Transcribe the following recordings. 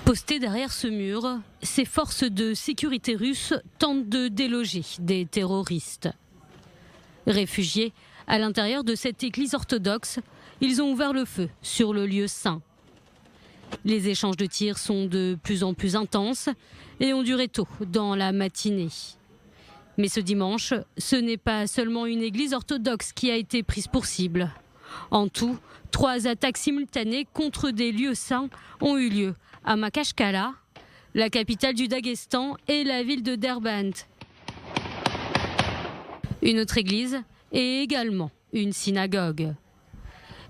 Postés derrière ce mur, ces forces de sécurité russes tentent de déloger des terroristes. Réfugiés à l'intérieur de cette église orthodoxe, ils ont ouvert le feu sur le lieu saint. Les échanges de tirs sont de plus en plus intenses et ont duré tôt dans la matinée. Mais ce dimanche, ce n'est pas seulement une église orthodoxe qui a été prise pour cible. En tout, 3 attaques simultanées contre des lieux saints ont eu lieu à Makachkala, la capitale du Daghestan, et la ville de Derbent. Une autre église et également une synagogue,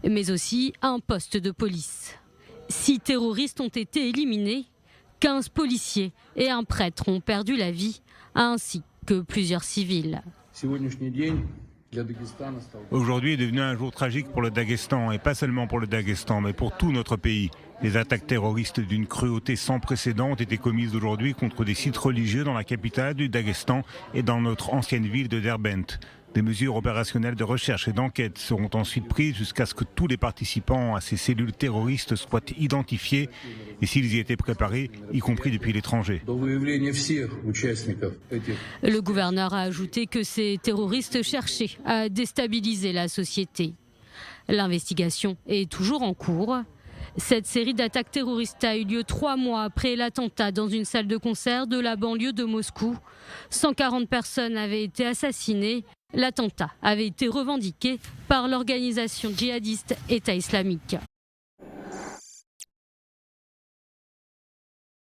mais aussi un poste de police. 6 terroristes ont été éliminés, 15 policiers et un prêtre ont perdu la vie, ainsi que plusieurs civils. Aujourd'hui est devenu un jour tragique pour le Daghestan, et pas seulement pour le Daghestan, mais pour tout notre pays. Les attaques terroristes d'une cruauté sans précédent ont été commises aujourd'hui contre des sites religieux dans la capitale du Daghestan et dans notre ancienne ville de Derbent. Des mesures opérationnelles de recherche et d'enquête seront ensuite prises jusqu'à ce que tous les participants à ces cellules terroristes soient identifiés et s'ils y étaient préparés, y compris depuis l'étranger. Le gouverneur a ajouté que ces terroristes cherchaient à déstabiliser la société. L'investigation est toujours en cours. Cette série d'attaques terroristes a eu lieu 3 mois après l'attentat dans une salle de concert de la banlieue de Moscou. 140 personnes avaient été assassinées. L'attentat avait été revendiqué par l'organisation djihadiste État islamique.